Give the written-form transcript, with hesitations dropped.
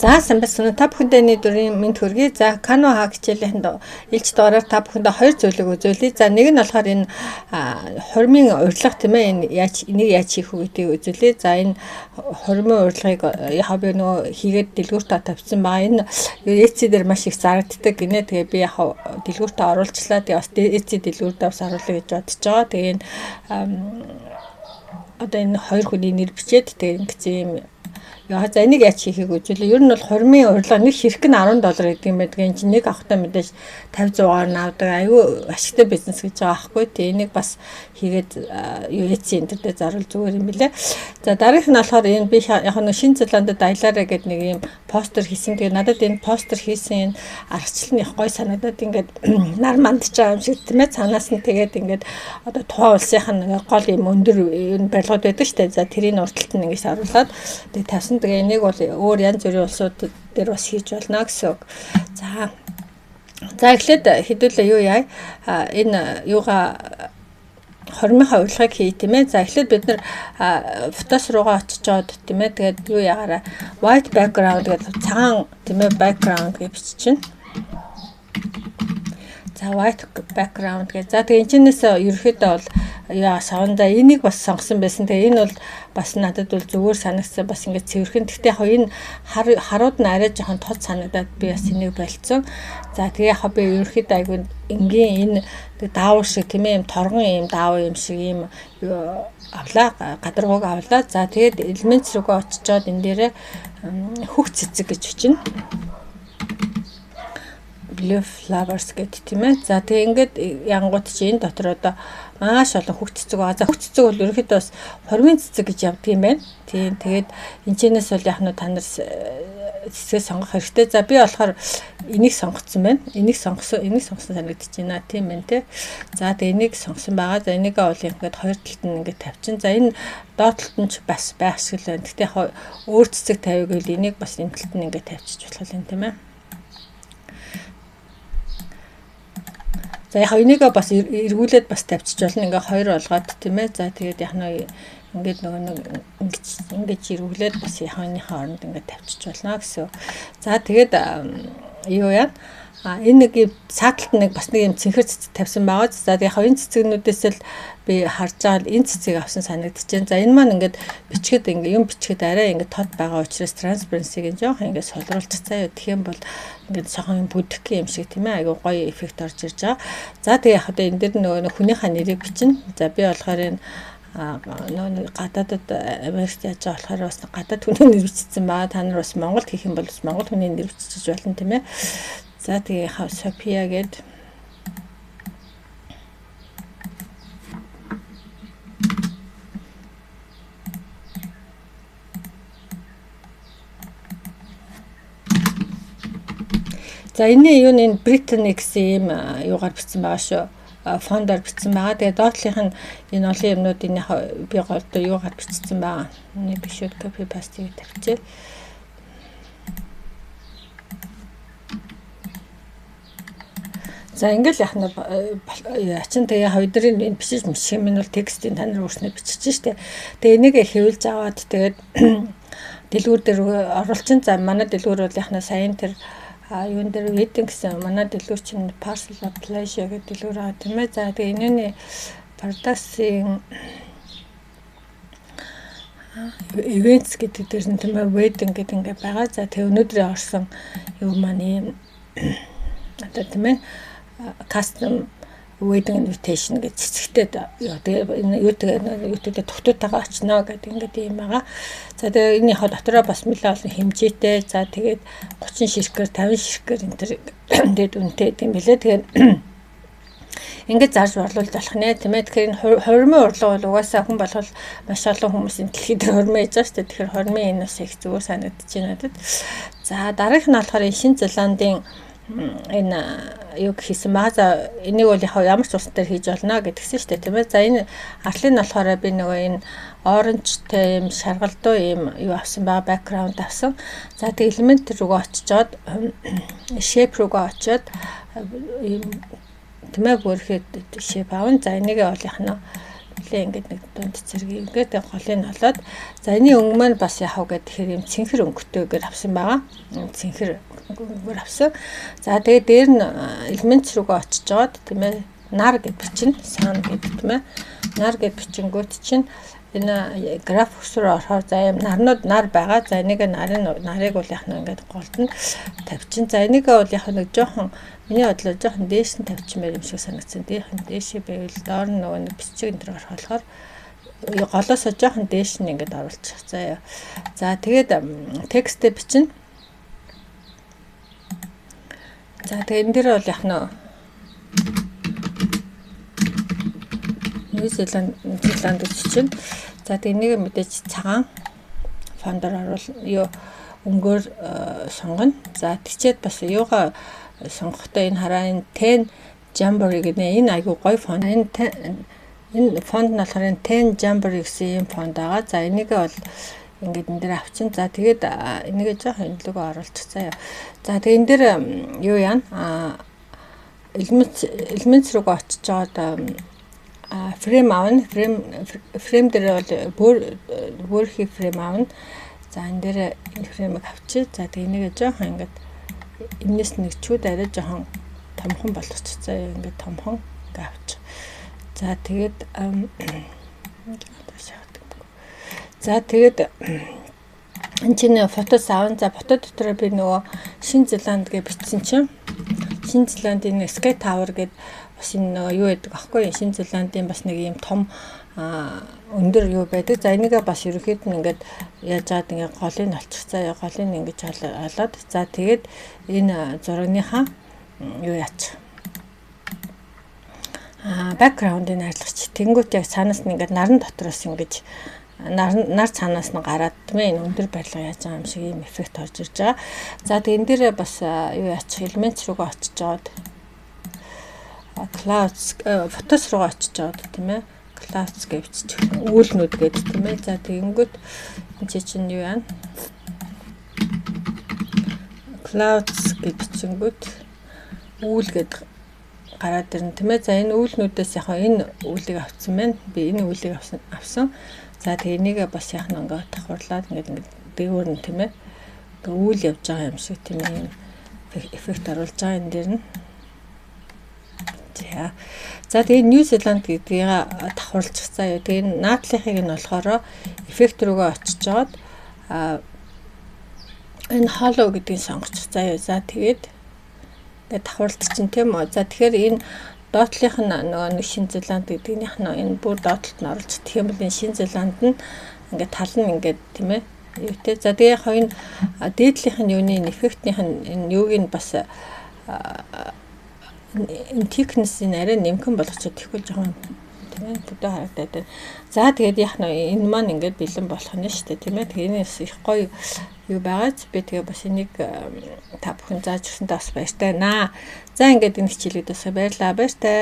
За сайн байна. Та бүхэндээ өнөөдрийн мэнд хүргэе. За Kano Hack хичээлийн илж дугаараар та бүхэндээ хоёр зүйлийг үзүүлье. За нэг нь болохоор энэ хормын урилга тийм ээ, энэ энийг яаж хийх вэ гэдгийг үзүүлье. За энэ хормын урилгыг яг би нөгөө хийгээд дэлгүүртээ тавьсан байгаа. Энэ Etsy дээр маш их зарагддаг гинэ. Тэгээ би яг дэлгүүртээ оруулчлаа. Тэгээ бас Etsy дэлгүүртээ бас оруулъя гэж бодож байгаа. Тэгээ энэ одоо энэ хоёр хүний нэр бичээд тэгээ ингэсэн юм. За энийг яаж хийхийг үзүүлээ. Ер нь бол хормын урилга нэг хэрэг нь $10 гэдэг юм байдаг. Энд чинь нэг авахтаа мэдээж 50-100-аар навдаг. Аюу ашигтай бизнес гэж байгаа аахгүй. Тэ энийг бас хийгээд Etsy энэ дээр зарвал зүгээр юм билэ. За дараагийнх нь болохоор энэ би яг нэг Шинэ Зеландд аялаарэ гэдэг нэг юм постэр хийсэн. Тэгээ надад энэ постэр хийсэн энэ аргачлал нь их гой санагдаад ингээд нар мандж байгаа юм шиг тийм ээ. Цаанаас нь тэгээд ингээд одоо тухайн улсынх нь гол юм өндөр энэ барилгууд байдаг шүү дээ. За тэрийн урталт нь ингэж харуулад тэгээд тавьсан. Тэгээ энийг бол өөр янз бүрийн улсууд дээр бас хийж болно гэсэн үг. За эхлээд хэдүүлээ юу яа. Энэ юугаа хормынхаа урилгыг хий тийм ээ. За эхлээд бид нар фотос руугаа очичоод тийм ээ. Тэгээд юу яагаараа white background гэдэг цагаан тийм ээ background гэж биччихнэ. За white background гэж. За тэгээ энэчнээс ерөөхдөө бол саванда энийг бас сонгосон байсан. Тэгээ энэ бол бас надад бол зүгээр санагдсан. Бас ингээд цэвэрхэн. Гэхдээ яг энэ харууд нь арай жоохон тод санагдаад би бас энийг болцсон. За тэгээ яг би ерөөхдөө айгүй энгийн энэ даавар шиг тийм ээ, юм торгон юм даав юм шиг юм авлаа, гадаргууг авлаа. За тэгээд элемент рүүгээ очичоод энэ дээрээ хөх цэцэг гэж бичнэ. Blue flowers гэдэг тийм ээ. За тэгээ ингээд янгууд чи энэ дотор одоо маш олон хөх цэцэг байгаа. За хөх цэцэг бол ерөөхдөө бас хормын цэцэг гэж явдаг юм байна. Тийм тэгээд энэчнээс бол яг нь та нар цэцгээ сонгох хэрэгтэй. За би болохоор энийг сонгоцсон байна. Энийг сонгосон санагдаж байна. Тийм байна те. За тэгээ энийг сонгосон байгаа. За энийгээ бол ингээд хоёр талд нь ингээд тавьчин. За энэ доод талд нь ч бас байх шиг л байна. Гэхдээ яг өөр цэцэг тавиг үл энийг бас энэ талд нь ингээд тавьчих болох юм тийм ээ. За яг энийгээ бас эргүүлээд бас тавьчих болно. Ингээ хоёр болгоод тийм ээ. За тэгээд яг нэг ингээд ингэж эргүүлээд бас яхааны хооронд ингээ тавьчих болно гэсэн. За тэгээд юу яа? Энэ нэг сааталт нэг бас нэг юм цэнхэр цэцэг тавьсан байгаа. За яг энэ цэцэгнүүдээс л би харж байгаа энэ цэцгийг авсан санагдаж байна. За энэ маань ингээд бичгэд ингээ юм бичгэд арай ингээ тод байгаа учраас transparency-г жоох ингээ солиулчих цаа юу. Тэгэх юм бол ингээд жоохон бүдэх юм шиг тийм ээ. Айгу гоё эффект орж ирж байгаа. За тэгээ яг одоо энэ дээр нөгөө хүнийхээ нэрийг бичнэ. За би болохоор энэ нөгөө гадаадд Америкт яаж байгаа болохоор бас гадаад хүний нэр бичсэн баа. Та нар бас Монголд хийх юм бол бас монгол хүний нэр бичиж болно тийм ээ. За тэгээ София гээд за энэ юу энэ Brittany гэсэн юм юугаар бичсэн байгаа шүү. Фондоор бичсэн байгаа. Тэгээ доотлынх нь энэ олон юмнууд энэ би голдоо юугаар бичсэн байгаа. Нэг биш үү copy paste гэж тавьчих. За ингээл яхна ачин тэгээ хоёрын энэ бичиж мшиг минь бол текстийн та нар өөрснөө бичиж штэ. Тэгээ энийг хэвлж аваад тэгээд дэлгүүр дээр оруулчин. За манай дэлгүүр бол яхна сайн тэр юун дээр wedding гэсэн манай дэлгүүр чинь parcel of pleasure гэдэг дэлгүүр аа тийм ээ. За тэгээ энэний продакцийн events гэдэг дээр нь тийм ээ wedding гэдэг ингээ байгаа. За тэгээ өнөөдрийн орсон юу маань юм одоо тийм ээ custom wedding invitation гэж цэцэгтэй тэгээ юутэйгээ тогтоотойгоо очно гэдэг ингээд юм байгаа. За тэгээ энэ яг дотроо бас нэлээд олон хэмжээтэй. За тэгээд 30 ширхгээр 50 ширхгээр энэ төр тэгээд үнэтэй юм билээ. Тэгээд ингээд зарж борлуулж болох нэ тийм ээ. Тэгэхээр энэ хормын урлаг бол угаасаа хүн болгол маш олон хүмүүсийн дэлхийд дээр хормын хийж байгаа шүү дээ. Тэгэхээр хормын энэ бас их зүгээр санагдаж байна надад. За дараагийнх нь болохоор Шинэ Зеландын энэ юу хийсэн баа. За энийг бол яг ямар ч улс дээр хийж болно гэдгсэн шүү дээ тийм ээ. За энэ артлын болохоор би нөгөө энэ оранжтай юм шаргалдуу юм юу авсан баа, background авсан. За тэг элемент рүүгээ очичоод shape рүүгээ очиод тийм ээ бүрхэд shape авна. За энийгээ бол яхна голын ингээд нэг дунд цэргийг ингээд голыг олоод за энэ өнгө маань бас яхав гэхээр юм цэнхэр өнгөтэйгээр авсан байгаа. Цэнхэр өнгөөр авсан. За тэгээд дээр нь элемент рүүгээ очиж жоод тийм ээ нар гэж бичнэ. Сан гэдэг тийм ээ. Нар гэж бичингүүт чинь энэ граф хөсрөө орохоор за юм нар байгаа. За энийг нарыг бол яг ингээд голд нь тавьчин. За энийг бол яг нэг жоохон миний бодлоор жоохон дээш нь тавьчмаар юм шиг санагдсан. Дээшээ байвал доор нь нөгөө нэг бичиг энэ төр орох болохоор голоосоо жоохон дээш нь ингээд оруулчих. За яа. За тэгээд текстээ бичнэ. За тэгээд энэ дээр бол яг Нью-Зеланд үсчин. За тэгээд энийг мэдээж цагаан фондор оруул өнгөөр сонгоно. За тэгчээд бас юугаа сонгохдоо энэ хараа энэ 10 Jamboree гэдэг энэ айгуу гоё фонд. Энэ фонд нь болохоор энэ 10 Jamboree гэсэн юм фонд байгаа. За энийг бол ингээд энэ дээр авчин. За тэгээд энийг жоохон энэлгөө оруулчих заяа. За тэгээд энэ дээр юу яана? Элемент рүүгээ очиж жоод фрейм аавна. Фрейм дээр бол бүрхий фрейм аавна. За энэ дээр энэ фреймийг авчи. За тэгээд энийг жоохон ингээд энэс нэг чүүд арай жоохон томхон болгочих. За ингээд томхон ингээд авч. За тэгээд за тэгээд энэ чинь фотос аавн. За фото дотор би нөгөө Шинэ Зеланд гэж бичсэн чинь Шинэ Зеландын Skate Tower гэдэг бас энэ нөгөө юу гэдэг аахгүй Шинэ Зеландын бас нэг юм том өндөр юу байдаг. За энийгээ бас ерөөхдөө ингээд яаж чад ингээд голыг олчих. За голыг ингэж олоод за тэгээд энэ зурагныхаа юу яач бэкграундыг арилгач. Тэнгүүт яг цаанаас нь ингээд наран дотроос ингэж нар цаанаас нь гараад тийм ээ энэ өндөр барилга яаж байгаа юм шиг юм эффект орж ирж байгаа. За тэгээд энэ дээр бас юу яач элемент рүүгээ очиж жоод clouds фотос руугаа очиж жоод тийм ээ clouds гэж бичиж үүлнүүд гэдэг тийм ээ. За тэгэнгүүт энэ чинь юу яана? Clouds гэж бичингүүт үүл гэдэг гараад ирнэ тийм ээ. За энэ үүлнүүдээс яг энэ үүлийг авсан байна. Би энэ үүлийг авсан. За тэгээ энийг бас яг ингээд давхарлаад ингээд дээгүүр нь тийм ээ. Ингээ үйл явж байгаа юм шиг тийм ээ эффект оруулж байгаа энэ дэр нь. За тэгээ Нью-Зеланд гэдгийг давхарлчих заа юу. Тэгээ наадлынхыг нь болохоор эффект рүүгээ очиж жоод энэ hollow гэдгийг сонгочих заа юу. За тэгээд ингээд давхарлт чинь тийм үү. За тэгэхээр энэ доотлынх нь нөгөө Шинэ Зеланд гэдгийнх нь энэ бүр доотлолт нь оруулж тэгэх юм бол энэ Шинэ Зеланд нь ингээд тал нь ингээд тийм ээ. Юутэй. За тэгээ яг энэ дээдлийнх нь юуны эффектийнх нь энэ юуг нь бас энэ thickness-ийг арай нэмхэн болгочиход тэгэхгүй жоохон тийм ээ төдөө харагдаад байна. За тэгээд яг энэ маань ингээд бэлэн болох нь шүү дээ тийм ээ. Тэгээс их гоё юу байгааз би тэгээ бас энийг та бүхэн зааж өгсөндөө бас баяртай байна. За ингээд энэ хичээлүүд бас баярлалаа. Баяртай.